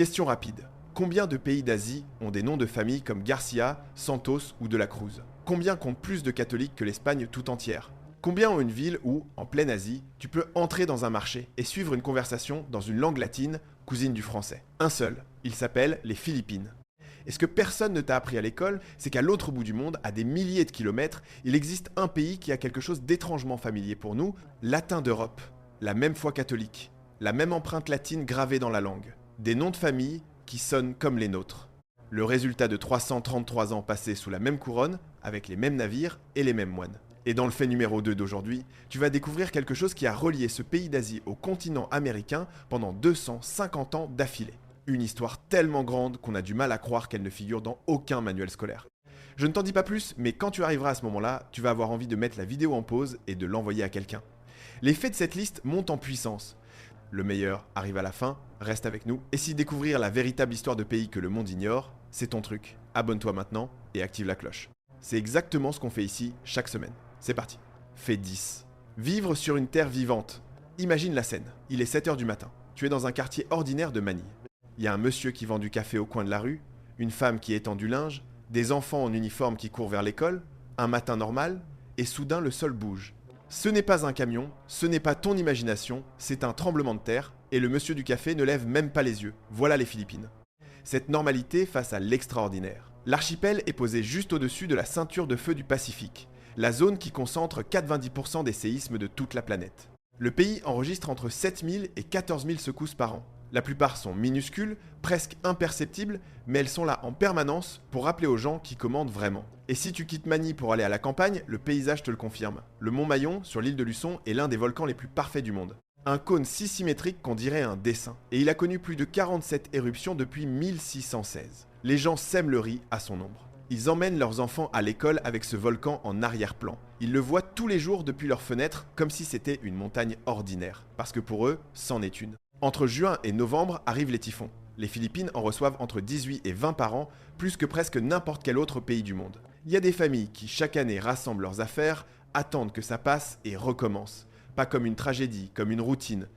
Question rapide. Combien de pays d'Asie ont des noms de famille comme Garcia, Santos ou de la Cruz? Combien comptent plus de catholiques que l'Espagne tout entière? Combien ont une ville où, en pleine Asie, tu peux entrer dans un marché et suivre une conversation dans une langue latine, cousine du français? Un seul. Il s'appelle les Philippines. Et ce que personne ne t'a appris à l'école, c'est qu'à l'autre bout du monde, à des milliers de kilomètres, il existe un pays qui a quelque chose d'étrangement familier pour nous, latin d'Europe. La même foi catholique, la même empreinte latine gravée dans la langue. Des noms de famille qui sonnent comme les nôtres. Le résultat de 333 ans passés sous la même couronne, avec les mêmes navires et les mêmes moines. Et dans le fait numéro 2 d'aujourd'hui, tu vas découvrir quelque chose qui a relié ce pays d'Asie au continent américain pendant 250 ans d'affilée. Une histoire tellement grande qu'on a du mal à croire qu'elle ne figure dans aucun manuel scolaire. Je ne t'en dis pas plus, mais quand tu arriveras à ce moment-là, tu vas avoir envie de mettre la vidéo en pause et de l'envoyer à quelqu'un. Les faits de cette liste montent en puissance. Le meilleur arrive à la fin, reste avec nous. Et si découvrir la véritable histoire de pays que le monde ignore, c'est ton truc, abonne-toi maintenant et active la cloche. C'est exactement ce qu'on fait ici chaque semaine. C'est parti. Fait 10. Vivre sur une terre vivante. Imagine la scène. Il est 7h du matin. Tu es dans un quartier ordinaire de Manille. Il y a un monsieur qui vend du café au coin de la rue, une femme qui étend du linge, des enfants en uniforme qui courent vers l'école, un matin normal, et soudain le sol bouge. Ce n'est pas un camion, ce n'est pas ton imagination, c'est un tremblement de terre, et le monsieur du café ne lève même pas les yeux. Voilà les Philippines. Cette normalité face à l'extraordinaire. L'archipel est posé juste au-dessus de la ceinture de feu du Pacifique, la zone qui concentre 90% des séismes de toute la planète. Le pays enregistre entre 7000 et 14 000 secousses par an. La plupart sont minuscules, presque imperceptibles, mais elles sont là en permanence pour rappeler aux gens qui commandent vraiment. Et si tu quittes Manille pour aller à la campagne, le paysage te le confirme. Le mont Mayon, sur l'île de Luçon, est l'un des volcans les plus parfaits du monde. Un cône si symétrique qu'on dirait un dessin. Et il a connu plus de 47 éruptions depuis 1616. Les gens sèment le riz à son ombre. Ils emmènent leurs enfants à l'école avec ce volcan en arrière-plan. Ils le voient tous les jours depuis leurs fenêtres comme si c'était une montagne ordinaire. Parce que pour eux, c'en est une. Entre juin et novembre arrivent les typhons. Les Philippines en reçoivent entre 18 et 20 par an, plus que presque n'importe quel autre pays du monde. Il y a des familles qui chaque année rassemblent leurs affaires, attendent que ça passe et recommencent. Pas comme une tragédie, comme une routine.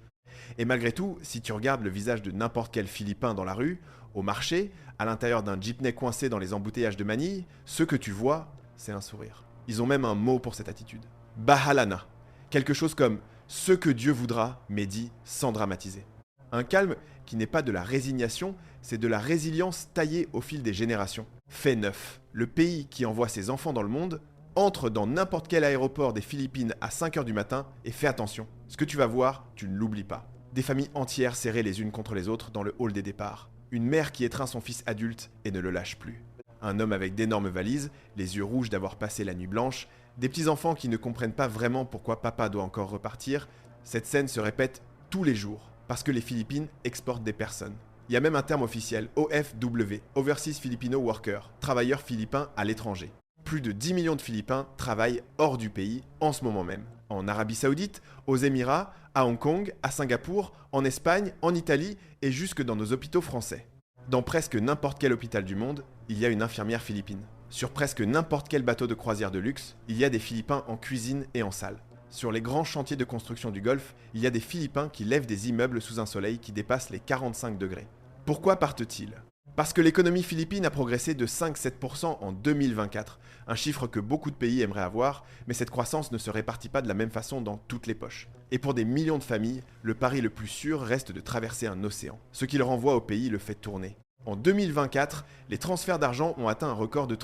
Et malgré tout, si tu regardes le visage de n'importe quel Philippin dans la rue, au marché, à l'intérieur d'un jeepney coincé dans les embouteillages de Manille, ce que tu vois, c'est un sourire. Ils ont même un mot pour cette attitude. Bahalana. Quelque chose comme « ce que Dieu voudra », mais dit sans dramatiser. Un calme qui n'est pas de la résignation, c'est de la résilience taillée au fil des générations. Fait 9. Le pays qui envoie ses enfants dans le monde entre dans n'importe quel aéroport des Philippines à 5h du matin et fais attention. Ce que tu vas voir, tu ne l'oublies pas. Des familles entières serrées les unes contre les autres dans le hall des départs. Une mère qui étreint son fils adulte et ne le lâche plus. Un homme avec d'énormes valises, les yeux rouges d'avoir passé la nuit blanche, des petits-enfants qui ne comprennent pas vraiment pourquoi papa doit encore repartir. Cette scène se répète tous les jours. Parce que les Philippines exportent des personnes. Il y a même un terme officiel, OFW, Overseas Filipino Worker, travailleurs philippins à l'étranger. Plus de 10 millions de Philippins travaillent hors du pays en ce moment même. En Arabie Saoudite, aux Émirats, à Hong Kong, à Singapour, en Espagne, en Italie et jusque dans nos hôpitaux français. Dans presque n'importe quel hôpital du monde, il y a une infirmière philippine. Sur presque n'importe quel bateau de croisière de luxe, il y a des Philippins en cuisine et en salle. Sur les grands chantiers de construction du Golfe, il y a des Philippins qui lèvent des immeubles sous un soleil qui dépasse les 45 degrés. Pourquoi partent-ils? Parce que l'économie philippine a progressé de 5-7% en 2024, un chiffre que beaucoup de pays aimeraient avoir, mais cette croissance ne se répartit pas de la même façon dans toutes les poches. Et pour des millions de familles, le pari le plus sûr reste de traverser un océan. Ce qui le renvoie au pays le fait tourner. En 2024, les transferts d'argent ont atteint un record de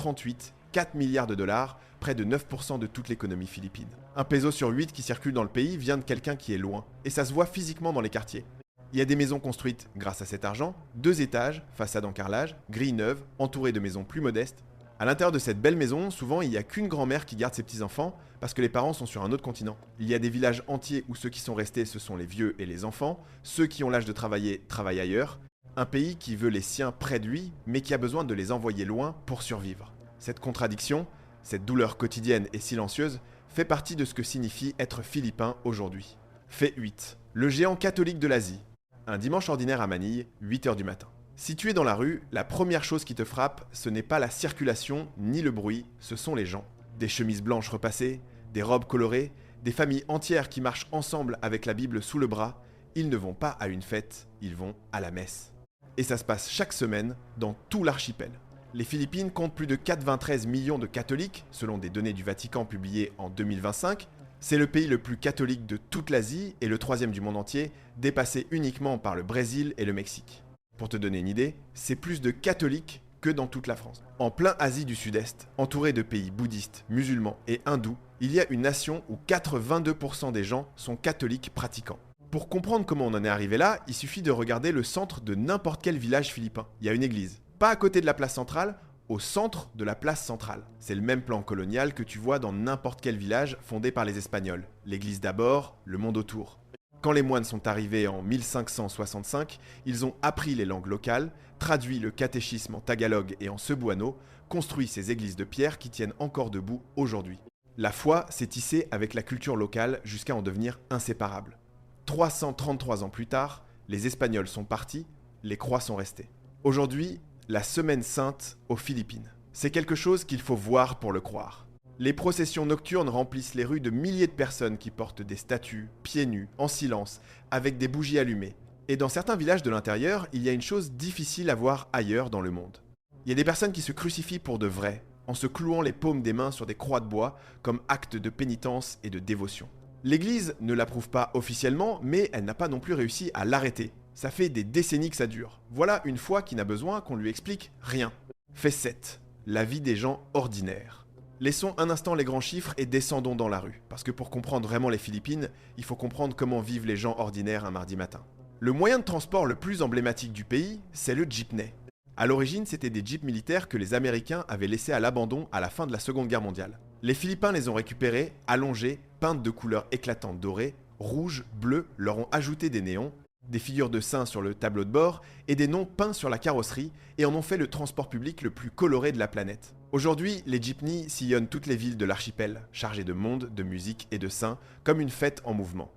4 milliards de dollars, près de 9% de toute l'économie philippine. Un peso sur 8 qui circule dans le pays vient de quelqu'un qui est loin, et ça se voit physiquement dans les quartiers. Il y a des maisons construites grâce à cet argent, 2 étages, façade en carrelage, grilles neuves, entourées de maisons plus modestes. À l'intérieur de cette belle maison, souvent il n'y a qu'une grand-mère qui garde ses petits-enfants, parce que les parents sont sur un autre continent. Il y a des villages entiers où ceux qui sont restés, ce sont les vieux et les enfants, ceux qui ont l'âge de travailler, travaillent ailleurs. Un pays qui veut les siens près de lui, mais qui a besoin de les envoyer loin pour survivre. Cette contradiction, cette douleur quotidienne et silencieuse, fait partie de ce que signifie être philippin aujourd'hui. Fait 8. Le géant catholique de l'Asie. Un dimanche ordinaire à Manille, 8h du matin. Si tu es dans la rue, la première chose qui te frappe, ce n'est pas la circulation ni le bruit, ce sont les gens. Des chemises blanches repassées, des robes colorées, des familles entières qui marchent ensemble avec la Bible sous le bras. Ils ne vont pas à une fête, ils vont à la messe. Et ça se passe chaque semaine dans tout l'archipel. Les Philippines comptent plus de 93 millions de catholiques, selon des données du Vatican publiées en 2025. C'est le pays le plus catholique de toute l'Asie et le troisième du monde entier, dépassé uniquement par le Brésil et le Mexique. Pour te donner une idée, c'est plus de catholiques que dans toute la France. En plein Asie du Sud-Est, entouré de pays bouddhistes, musulmans et hindous, il y a une nation où 82% des gens sont catholiques pratiquants. Pour comprendre comment on en est arrivé là, il suffit de regarder le centre de n'importe quel village philippin. Il y a une église. Pas à côté de la place centrale, au centre de la place centrale. C'est le même plan colonial que tu vois dans n'importe quel village fondé par les Espagnols. L'église d'abord, le monde autour. Quand les moines sont arrivés en 1565, ils ont appris les langues locales, traduit le catéchisme en tagalog et en cebuano, construit ces églises de pierre qui tiennent encore debout aujourd'hui. La foi s'est tissée avec la culture locale jusqu'à en devenir inséparable. 333 ans plus tard, les Espagnols sont partis, les croix sont restées. Aujourd'hui, la Semaine Sainte aux Philippines. C'est quelque chose qu'il faut voir pour le croire. Les processions nocturnes remplissent les rues de milliers de personnes qui portent des statues, pieds nus, en silence, avec des bougies allumées. Et dans certains villages de l'intérieur, il y a une chose difficile à voir ailleurs dans le monde. Il y a des personnes qui se crucifient pour de vrai, en se clouant les paumes des mains sur des croix de bois comme acte de pénitence et de dévotion. L'Église ne l'approuve pas officiellement, mais elle n'a pas non plus réussi à l'arrêter. Ça fait des décennies que ça dure. Voilà une foi qui n'a besoin qu'on lui explique rien. Fait 7. La vie des gens ordinaires. Laissons un instant les grands chiffres et descendons dans la rue. Parce que pour comprendre vraiment les Philippines, il faut comprendre comment vivent les gens ordinaires un mardi matin. Le moyen de transport le plus emblématique du pays, c'est le jeepney. À l'origine, c'était des jeeps militaires que les Américains avaient laissés à l'abandon à la fin de la Seconde Guerre mondiale. Les Philippins les ont récupérés, allongés, peintes de couleurs éclatantes dorées, rouges, bleues, leur ont ajouté des néons, des figures de saints sur le tableau de bord et des noms peints sur la carrosserie et en ont fait le transport public le plus coloré de la planète. Aujourd'hui, les jeepneys sillonnent toutes les villes de l'archipel, chargés de monde, de musique et de saints, comme une fête en mouvement.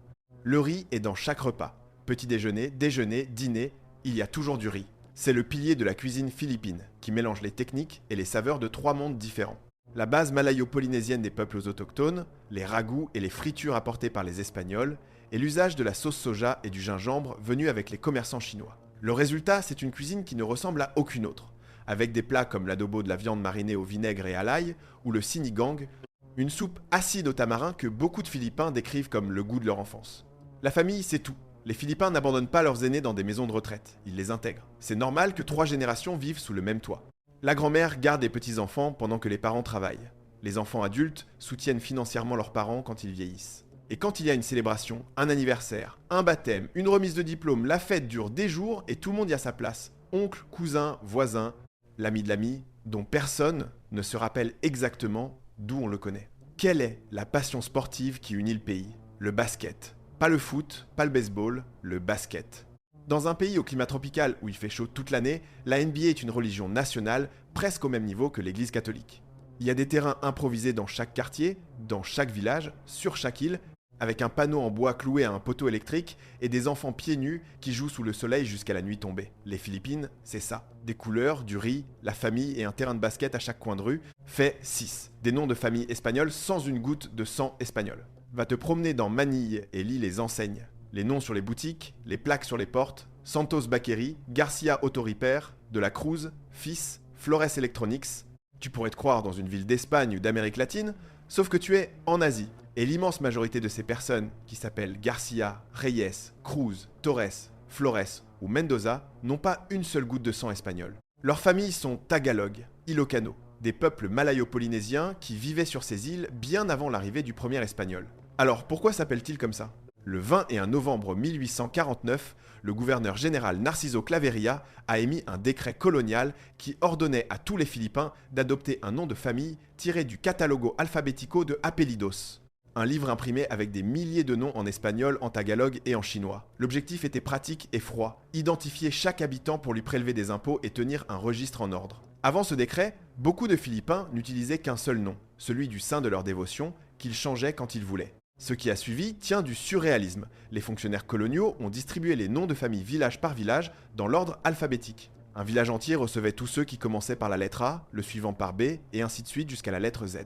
Le riz est dans chaque repas. Petit déjeuner, déjeuner, dîner, il y a toujours du riz. C'est le pilier de la cuisine philippine, qui mélange les techniques et les saveurs de 3 mondes différents. La base malayo-polynésienne des peuples autochtones, les ragoûts et les fritures apportées par les Espagnols, et l'usage de la sauce soja et du gingembre venus avec les commerçants chinois. Le résultat, c'est une cuisine qui ne ressemble à aucune autre, avec des plats comme l'adobo de la viande marinée au vinaigre et à l'ail, ou le sinigang, une soupe acide au tamarin que beaucoup de Philippins décrivent comme le goût de leur enfance. La famille, c'est tout. Les Philippins n'abandonnent pas leurs aînés dans des maisons de retraite, ils les intègrent. C'est normal que 3 générations vivent sous le même toit. La grand-mère garde les petits-enfants pendant que les parents travaillent. Les enfants adultes soutiennent financièrement leurs parents quand ils vieillissent. Et quand il y a une célébration, un anniversaire, un baptême, une remise de diplôme, la fête dure des jours et tout le monde y a sa place. Oncle, cousin, voisin, l'ami de l'ami, dont personne ne se rappelle exactement d'où on le connaît. Quelle est la passion sportive qui unit le pays? Le basket. Pas le foot, pas le baseball, le basket. Dans un pays au climat tropical où il fait chaud toute l'année, la NBA est une religion nationale presque au même niveau que l'Église catholique. Il y a des terrains improvisés dans chaque quartier, dans chaque village, sur chaque île, avec un panneau en bois cloué à un poteau électrique et des enfants pieds nus qui jouent sous le soleil jusqu'à la nuit tombée. Les Philippines, c'est ça. Des couleurs, du riz, la famille et un terrain de basket à chaque coin de rue, fait 6. Des noms de familles espagnoles sans une goutte de sang espagnol. Va te promener dans Manille et lis les enseignes. Les noms sur les boutiques, les plaques sur les portes, Santos Bakery, Garcia Auto Repair, De la Cruz, Fils, Flores Electronics. Tu pourrais te croire dans une ville d'Espagne ou d'Amérique latine, sauf que tu es en Asie. Et l'immense majorité de ces personnes, qui s'appellent Garcia, Reyes, Cruz, Torres, Flores ou Mendoza, n'ont pas une seule goutte de sang espagnol. Leurs familles sont Tagalog, Ilocano, des peuples malayo-polynésiens qui vivaient sur ces îles bien avant l'arrivée du premier espagnol. Alors pourquoi s'appellent-ils comme ça? Le 21 novembre 1849, le gouverneur général Narciso Claveria a émis un décret colonial qui ordonnait à tous les Philippins d'adopter un nom de famille tiré du Catalogo Alfabético de Apellidos, un livre imprimé avec des milliers de noms en espagnol, en tagalog et en chinois. L'objectif était pratique et froid, identifier chaque habitant pour lui prélever des impôts et tenir un registre en ordre. Avant ce décret, beaucoup de Philippins n'utilisaient qu'un seul nom, celui du saint de leur dévotion, qu'ils changeaient quand ils voulaient. Ce qui a suivi tient du surréalisme. Les fonctionnaires coloniaux ont distribué les noms de famille village par village dans l'ordre alphabétique. Un village entier recevait tous ceux qui commençaient par la lettre A, le suivant par B, et ainsi de suite jusqu'à la lettre Z.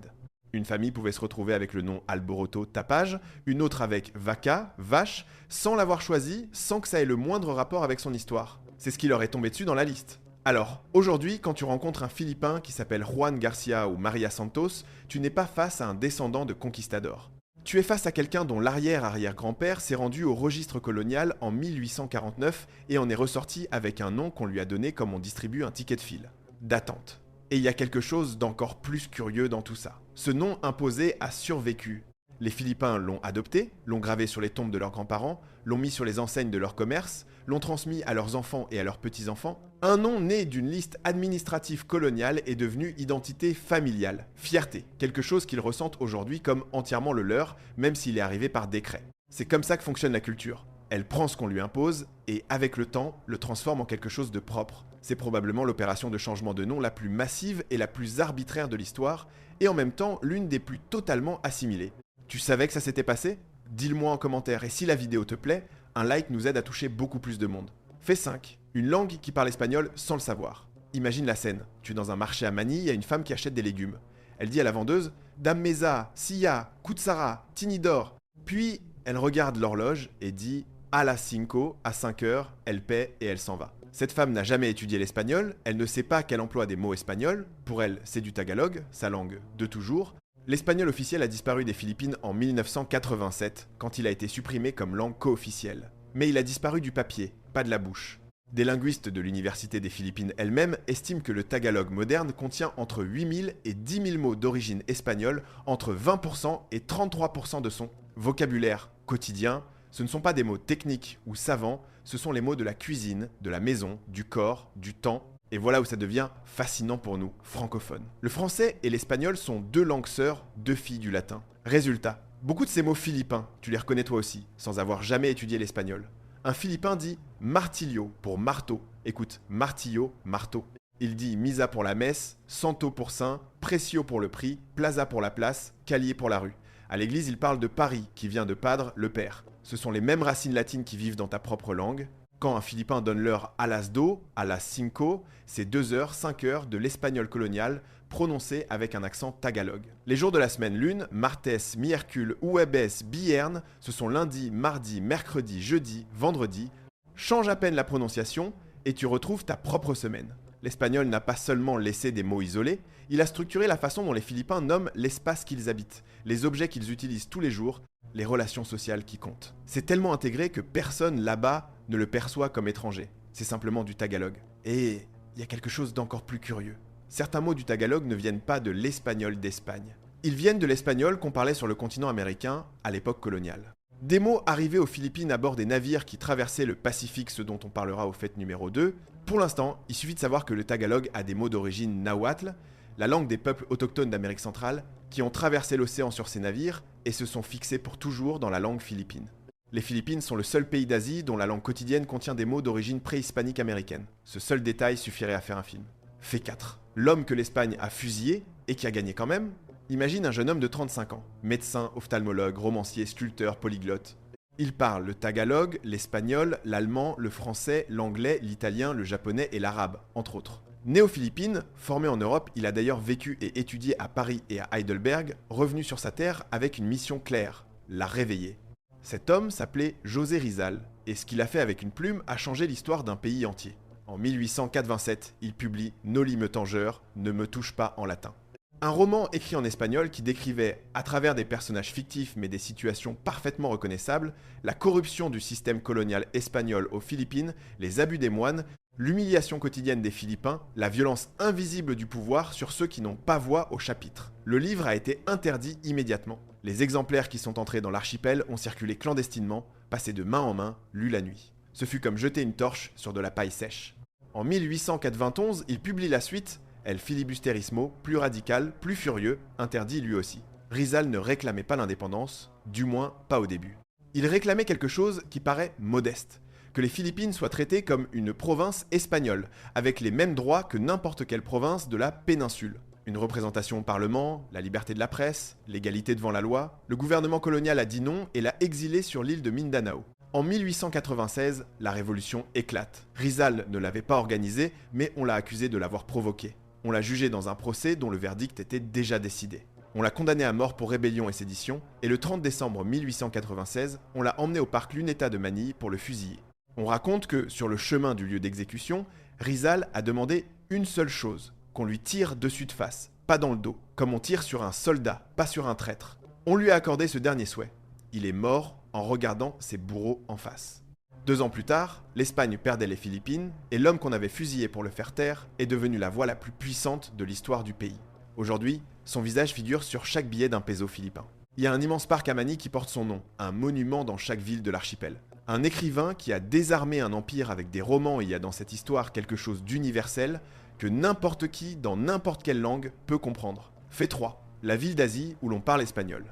Une famille pouvait se retrouver avec le nom Alboroto Tapage, une autre avec Vaca, vache, sans l'avoir choisi, sans que ça ait le moindre rapport avec son histoire. C'est ce qui leur est tombé dessus dans la liste. Alors, aujourd'hui, quand tu rencontres un Philippin qui s'appelle Juan Garcia ou Maria Santos, tu n'es pas face à un descendant de conquistadors. Tu es face à quelqu'un dont l'arrière-arrière-grand-père s'est rendu au registre colonial en 1849 et en est ressorti avec un nom qu'on lui a donné comme on distribue un ticket de file. D'attente. Et il y a quelque chose d'encore plus curieux dans tout ça. Ce nom imposé a survécu. Les Philippins l'ont adopté, l'ont gravé sur les tombes de leurs grands-parents, l'ont mis sur les enseignes de leur commerce, l'ont transmis à leurs enfants et à leurs petits-enfants. Un nom né d'une liste administrative coloniale est devenu identité familiale, fierté, quelque chose qu'ils ressentent aujourd'hui comme entièrement le leur, même s'il est arrivé par décret. C'est comme ça que fonctionne la culture. Elle prend ce qu'on lui impose et, avec le temps, le transforme en quelque chose de propre. C'est probablement l'opération de changement de nom la plus massive et la plus arbitraire de l'histoire, et en même temps l'une des plus totalement assimilées. Tu savais que ça s'était passé? Dis-le-moi en commentaire, et si la vidéo te plaît, un like nous aide à toucher beaucoup plus de monde. Fait 5. Une langue qui parle espagnol sans le savoir. Imagine la scène. Tu es dans un marché à Manille, il y a une femme qui achète des légumes. Elle dit à la vendeuse « Dame Mesa, Sia, Kutsara, Tinidor ». Puis, elle regarde l'horloge et dit « À la 5, à 5 heures, elle paie et elle s'en va ». Cette femme n'a jamais étudié l'espagnol, elle ne sait pas qu'elle emploie des mots espagnols. Pour elle, c'est du tagalog, sa langue de toujours. L'espagnol officiel a disparu des Philippines en 1987, quand il a été supprimé comme langue co-officielle. Mais il a disparu du papier, pas de la bouche. Des linguistes de l'Université des Philippines elle-même estiment que le tagalog moderne contient entre 8000 et 10 000 mots d'origine espagnole, entre 20% et 33% de son vocabulaire quotidien. Ce ne sont pas des mots techniques ou savants, ce sont les mots de la cuisine, de la maison, du corps, du temps. Et voilà où ça devient fascinant pour nous, francophones. Le français et l'espagnol sont deux langues sœurs, deux filles du latin. Résultat, beaucoup de ces mots philippins, tu les reconnais toi aussi, sans avoir jamais étudié l'espagnol. Un philippin dit martillo pour marteau. Écoute, martillo, marteau. Il dit misa pour la messe, santo pour saint, precio pour le prix, plaza pour la place, calier pour la rue. À l'église, il parle de pari, qui vient de padre, le père. Ce sont les mêmes racines latines qui vivent dans ta propre langue. Quand un Philippin donne l'heure a las do, a las cinco, c'est 2 heures, 5 heures de l'espagnol colonial prononcé avec un accent tagalog. Les jours de la semaine lune, martes, miércoles, jueves, viernes, ce sont lundi, mardi, mercredi, jeudi, vendredi. Change à peine la prononciation et tu retrouves ta propre semaine. L'espagnol n'a pas seulement laissé des mots isolés, il a structuré la façon dont les Philippins nomment l'espace qu'ils habitent, les objets qu'ils utilisent tous les jours, les relations sociales qui comptent. C'est tellement intégré que personne là-bas ne le perçoit comme étranger. C'est simplement du tagalog. Et il y a quelque chose d'encore plus curieux. Certains mots du tagalog ne viennent pas de l'espagnol d'Espagne. Ils viennent de l'espagnol qu'on parlait sur le continent américain à l'époque coloniale. Des mots arrivés aux Philippines à bord des navires qui traversaient le Pacifique, ce dont on parlera au fait numéro 2. Pour l'instant, il suffit de savoir que le tagalog a des mots d'origine nahuatl, la langue des peuples autochtones d'Amérique centrale, qui ont traversé l'océan sur ces navires et se sont fixés pour toujours dans la langue philippine. Les Philippines sont le seul pays d'Asie dont la langue quotidienne contient des mots d'origine préhispanique américaine. Ce seul détail suffirait à faire un film. Fait 4. L'homme que l'Espagne a fusillé, et qui a gagné quand même. Imagine un jeune homme de 35 ans, médecin, ophtalmologue, romancier, sculpteur, polyglotte. Il parle le tagalog, l'espagnol, l'allemand, le français, l'anglais, l'italien, le japonais et l'arabe, entre autres. Né aux Philippines, formé en Europe, il a d'ailleurs vécu et étudié à Paris et à Heidelberg, revenu sur sa terre avec une mission claire, la réveiller. Cet homme s'appelait José Rizal, et ce qu'il a fait avec une plume a changé l'histoire d'un pays entier. En 1887, il publie Noli me tangeur, ne me touche pas en latin. Un roman écrit en espagnol qui décrivait, à travers des personnages fictifs mais des situations parfaitement reconnaissables, la corruption du système colonial espagnol aux Philippines, les abus des moines, l'humiliation quotidienne des Philippins, la violence invisible du pouvoir sur ceux qui n'ont pas voix au chapitre. Le livre a été interdit immédiatement. Les exemplaires qui sont entrés dans l'archipel ont circulé clandestinement, passés de main en main, lus la nuit. Ce fut comme jeter une torche sur de la paille sèche. En 1891, il publie la suite, El Filibusterismo, plus radical, plus furieux, interdit lui aussi. Rizal ne réclamait pas l'indépendance, du moins pas au début. Il réclamait quelque chose qui paraît modeste, que les Philippines soient traitées comme une province espagnole, avec les mêmes droits que n'importe quelle province de la péninsule. Une représentation au Parlement, la liberté de la presse, l'égalité devant la loi. Le gouvernement colonial a dit non et l'a exilé sur l'île de Mindanao. En 1896, la révolution éclate. Rizal ne l'avait pas organisée, mais on l'a accusé de l'avoir provoquée. On l'a jugé dans un procès dont le verdict était déjà décidé. On l'a condamné à mort pour rébellion et sédition, et le 30 décembre 1896, on l'a emmené au parc Luneta de Manille pour le fusiller. On raconte que, sur le chemin du lieu d'exécution, Rizal a demandé une seule chose, qu'on lui tire dessus de face, pas dans le dos, comme on tire sur un soldat, pas sur un traître. On lui a accordé ce dernier souhait. Il est mort en regardant ses bourreaux en face. 2 ans plus tard, l'Espagne perdait les Philippines et l'homme qu'on avait fusillé pour le faire taire est devenu la voix la plus puissante de l'histoire du pays. Aujourd'hui, son visage figure sur chaque billet d'un peso philippin. Il y a un immense parc à Manille qui porte son nom, un monument dans chaque ville de l'archipel. Un écrivain qui a désarmé un empire avec des romans, il y a dans cette histoire quelque chose d'universel que n'importe qui, dans n'importe quelle langue, peut comprendre. Fait 3, la ville d'Asie où l'on parle espagnol.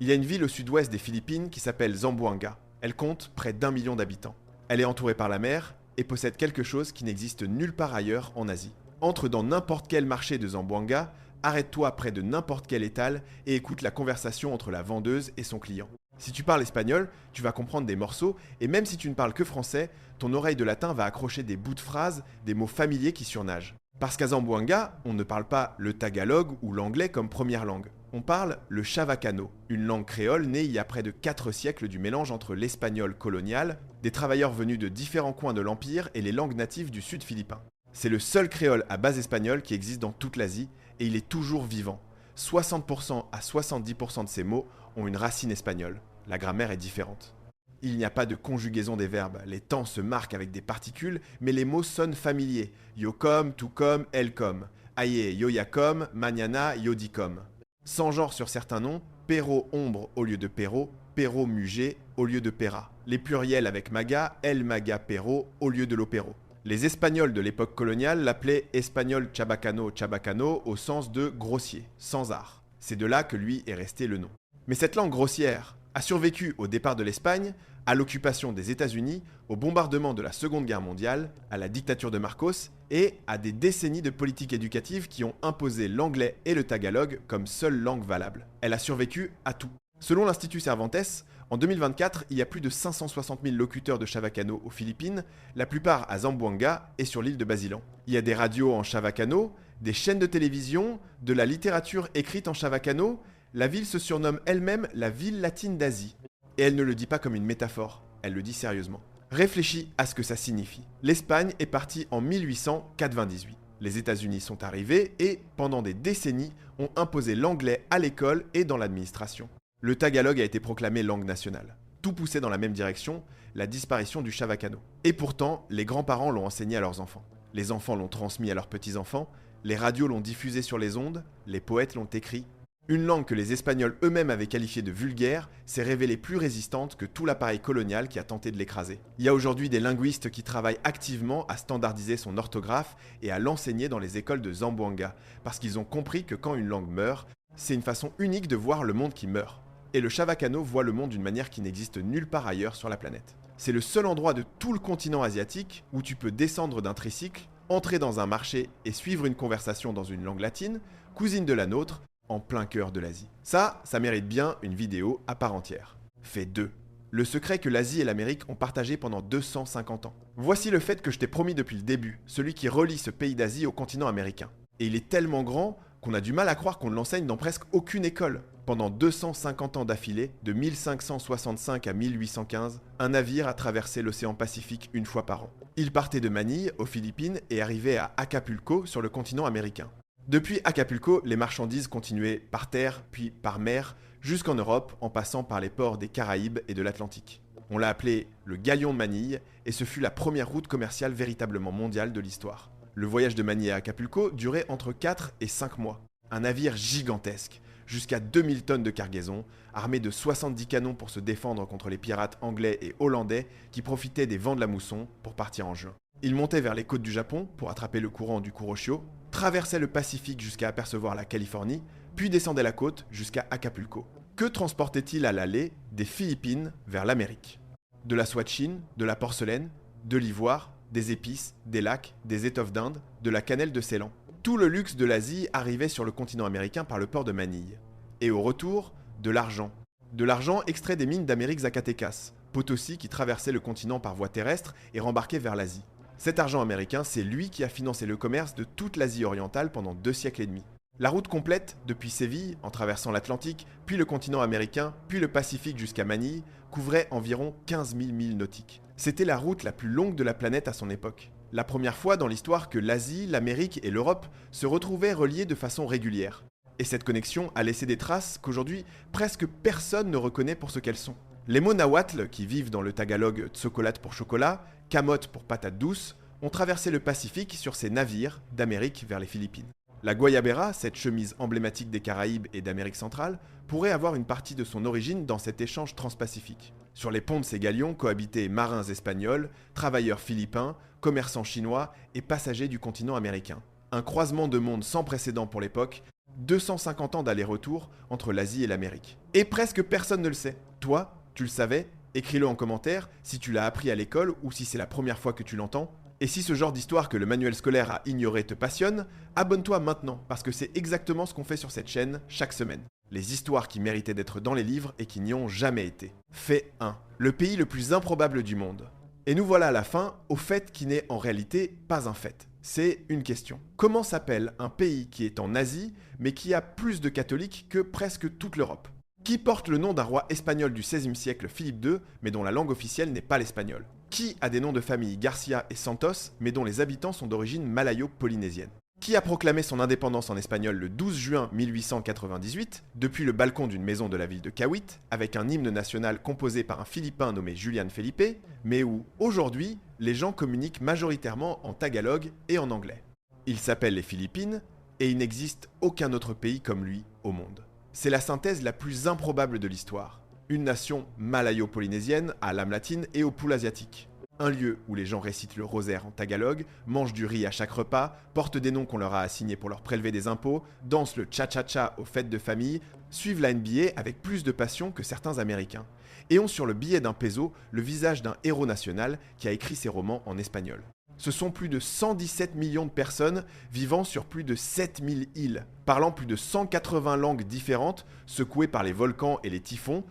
Il y a une ville au sud-ouest des Philippines qui s'appelle Zamboanga. Elle compte près d'1 million d'habitants. Elle est entourée par la mer et possède quelque chose qui n'existe nulle part ailleurs en Asie. Entre dans n'importe quel marché de Zamboanga, arrête-toi près de n'importe quel étal et écoute la conversation entre la vendeuse et son client. Si tu parles espagnol, tu vas comprendre des morceaux et même si tu ne parles que français, ton oreille de latin va accrocher des bouts de phrases, des mots familiers qui surnagent. Parce qu'à Zamboanga, on ne parle pas le tagalog ou l'anglais comme première langue. On parle le chavacano, une langue créole née il y a près de 4 siècles du mélange entre l'espagnol colonial, des travailleurs venus de différents coins de l'Empire et les langues natives du sud philippin. C'est le seul créole à base espagnole qui existe dans toute l'Asie et il est toujours vivant. 60% à 70% de ces mots ont une racine espagnole. La grammaire est différente. Il n'y a pas de conjugaison des verbes, les temps se marquent avec des particules, mais les mots sonnent familiers. Yo comme, tout comme, elle comme. Aye, yoya comme, mañana, yodi comme. Sans genre sur certains noms, Perro ombre au lieu de Perro, Perro mugé au lieu de Pera. Les pluriels avec maga, el maga Perro au lieu de l'opéro. Les Espagnols de l'époque coloniale l'appelaient espagnol chabacano chabacano au sens de grossier, sans art. C'est de là que lui est resté le nom. Mais cette langue grossière a survécu au départ de l'Espagne, à l'occupation des États-Unis, au bombardement de la Seconde Guerre mondiale, à la dictature de Marcos et à des décennies de politiques éducatives qui ont imposé l'anglais et le tagalog comme seule langue valable. Elle a survécu à tout. Selon l'Institut Cervantes, en 2024, il y a plus de 560 000 locuteurs de chavacano aux Philippines, la plupart à Zamboanga et sur l'île de Basilan. Il y a des radios en chavacano, des chaînes de télévision, de la littérature écrite en chavacano. La ville se surnomme elle-même la ville latine d'Asie. Et elle ne le dit pas comme une métaphore, elle le dit sérieusement. Réfléchis à ce que ça signifie. L'Espagne est partie en 1898. Les États-Unis sont arrivés et, pendant des décennies, ont imposé l'anglais à l'école et dans l'administration. Le tagalog a été proclamé langue nationale. Tout poussait dans la même direction, la disparition du chavacano. Et pourtant, les grands-parents l'ont enseigné à leurs enfants. Les enfants l'ont transmis à leurs petits-enfants, les radios l'ont diffusé sur les ondes, les poètes l'ont écrit. Une langue que les Espagnols eux-mêmes avaient qualifiée de vulgaire s'est révélée plus résistante que tout l'appareil colonial qui a tenté de l'écraser. Il y a aujourd'hui des linguistes qui travaillent activement à standardiser son orthographe et à l'enseigner dans les écoles de Zamboanga, parce qu'ils ont compris que quand une langue meurt, c'est une façon unique de voir le monde qui meurt. Et le chavacano voit le monde d'une manière qui n'existe nulle part ailleurs sur la planète. C'est le seul endroit de tout le continent asiatique où tu peux descendre d'un tricycle, entrer dans un marché et suivre une conversation dans une langue latine, cousine de la nôtre, en plein cœur de l'Asie. Ça mérite bien une vidéo à part entière. Fait 2. Le secret que l'Asie et l'Amérique ont partagé pendant 250 ans. Voici le fait que je t'ai promis depuis le début, celui qui relie ce pays d'Asie au continent américain. Et il est tellement grand qu'on a du mal à croire qu'on l'enseigne dans presque aucune école. Pendant 250 ans d'affilée, de 1565 à 1815, un navire a traversé l'océan Pacifique une fois par an. Il partait de Manille, aux Philippines, et arrivait à Acapulco, sur le continent américain. Depuis Acapulco, les marchandises continuaient par terre, puis par mer, jusqu'en Europe, en passant par les ports des Caraïbes et de l'Atlantique. On l'a appelé le Galion de Manille, et ce fut la première route commerciale véritablement mondiale de l'histoire. Le voyage de Manille à Acapulco durait entre 4 et 5 mois. Un navire gigantesque, jusqu'à 2000 tonnes de cargaison, armé de 70 canons pour se défendre contre les pirates anglais et hollandais qui profitaient des vents de la mousson pour partir en juin. Il montait vers les côtes du Japon pour attraper le courant du Kuroshio, traversait le Pacifique jusqu'à apercevoir la Californie, puis descendait la côte jusqu'à Acapulco. Que transportait-il à l'aller des Philippines vers l'Amérique? De la soie de Chine, de la porcelaine, de l'ivoire, des épices, des lacs, des étoffes d'Inde, de la cannelle de Ceylan. Tout le luxe de l'Asie arrivait sur le continent américain par le port de Manille. Et au retour, de l'argent. De l'argent extrait des mines d'Amérique Zacatecas, Potosí qui traversait le continent par voie terrestre et rembarquait vers l'Asie. Cet argent américain, c'est lui qui a financé le commerce de toute l'Asie orientale pendant 2 siècles et demi. La route complète, depuis Séville, en traversant l'Atlantique, puis le continent américain, puis le Pacifique jusqu'à Manille, couvrait environ 15 000 milles nautiques. C'était la route la plus longue de la planète à son époque. La première fois dans l'histoire que l'Asie, l'Amérique et l'Europe se retrouvaient reliés de façon régulière. Et cette connexion a laissé des traces qu'aujourd'hui presque personne ne reconnaît pour ce qu'elles sont. Les mots nahuatl, qui vivent dans le tagalog tsokolate pour chocolat, camote pour patate douce, ont traversé le Pacifique sur ces navires d'Amérique vers les Philippines. La guayabera, cette chemise emblématique des Caraïbes et d'Amérique centrale, pourrait avoir une partie de son origine dans cet échange transpacifique. Sur les ponts de ces galions cohabitaient marins espagnols, travailleurs philippins, commerçants chinois et passagers du continent américain. Un croisement de mondes sans précédent pour l'époque, 250 ans d'aller-retour entre l'Asie et l'Amérique. Et presque personne ne le sait. Toi, tu le savais? Écris-le en commentaire si tu l'as appris à l'école ou si c'est la première fois que tu l'entends. Et si ce genre d'histoire que le manuel scolaire a ignoré te passionne, abonne-toi maintenant parce que c'est exactement ce qu'on fait sur cette chaîne chaque semaine. Les histoires qui méritaient d'être dans les livres et qui n'y ont jamais été. Fait 1. Le pays le plus improbable du monde. Et nous voilà à la fin, au fait qui n'est en réalité pas un fait. C'est une question. Comment s'appelle un pays qui est en Asie, mais qui a plus de catholiques que presque toute l'Europe? Qui porte le nom d'un roi espagnol du XVIe siècle, Philippe II, mais dont la langue officielle n'est pas l'espagnol? Qui a des noms de famille Garcia et Santos, mais dont les habitants sont d'origine malayo-polynésienne? Qui a proclamé son indépendance en espagnol le 12 juin 1898, depuis le balcon d'une maison de la ville de Kawit, avec un hymne national composé par un Philippin nommé Julian Felipe, mais où, aujourd'hui, les gens communiquent majoritairement en tagalog et en anglais. Il s'appelle les Philippines, et il n'existe aucun autre pays comme lui au monde. C'est la synthèse la plus improbable de l'histoire. Une nation malayo-polynésienne à l'âme latine et au pouls asiatique. Un lieu où les gens récitent le rosaire en tagalog, mangent du riz à chaque repas, portent des noms qu'on leur a assignés pour leur prélever des impôts, dansent le cha-cha-cha aux fêtes de famille, suivent la NBA avec plus de passion que certains Américains, et ont sur le billet d'un peso le visage d'un héros national qui a écrit ses romans en espagnol. Ce sont plus de 117 millions de personnes vivant sur plus de 7000 îles, parlant plus de 180 langues différentes, secouées par les volcans et les typhons,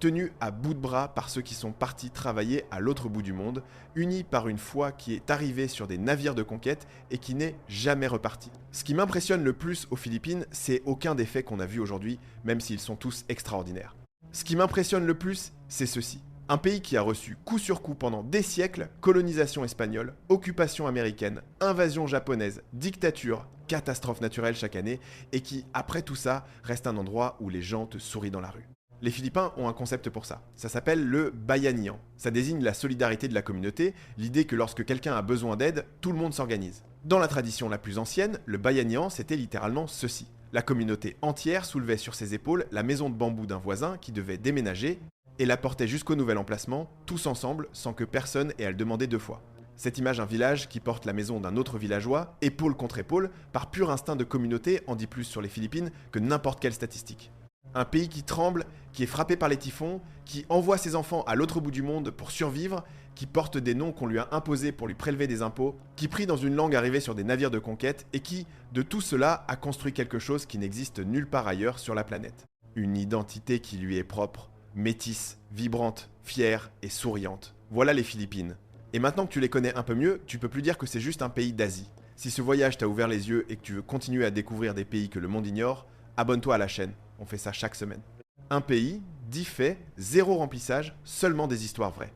tenus à bout de bras par ceux qui sont partis travailler à l'autre bout du monde, unis par une foi qui est arrivée sur des navires de conquête et qui n'est jamais repartie. Ce qui m'impressionne le plus aux Philippines, c'est aucun des faits qu'on a vus aujourd'hui, même s'ils sont tous extraordinaires. Ce qui m'impressionne le plus, c'est ceci. Un pays qui a reçu coup sur coup pendant des siècles colonisation espagnole, occupation américaine, invasion japonaise, dictature, catastrophe naturelle chaque année, et qui, après tout ça, reste un endroit où les gens te sourient dans la rue. Les Philippins ont un concept pour ça. Ça s'appelle le bayanihan. Ça désigne la solidarité de la communauté, l'idée que lorsque quelqu'un a besoin d'aide, tout le monde s'organise. Dans la tradition la plus ancienne, le bayanihan, c'était littéralement ceci. La communauté entière soulevait sur ses épaules la maison de bambou d'un voisin qui devait déménager et la portait jusqu'au nouvel emplacement, tous ensemble, sans que personne ait à le demander deux fois. Cette image d'un village qui porte la maison d'un autre villageois, épaule contre épaule, par pur instinct de communauté, en dit plus sur les Philippines que n'importe quelle statistique. Un pays qui tremble, qui est frappé par les typhons, qui envoie ses enfants à l'autre bout du monde pour survivre, qui porte des noms qu'on lui a imposés pour lui prélever des impôts, qui prie dans une langue arrivée sur des navires de conquête et qui, de tout cela, a construit quelque chose qui n'existe nulle part ailleurs sur la planète. Une identité qui lui est propre, métisse, vibrante, fière et souriante. Voilà les Philippines. Et maintenant que tu les connais un peu mieux, tu peux plus dire que c'est juste un pays d'Asie. Si ce voyage t'a ouvert les yeux et que tu veux continuer à découvrir des pays que le monde ignore, abonne-toi à la chaîne. On fait ça chaque semaine. Un pays, 10 faits, 0 remplissage, seulement des histoires vraies.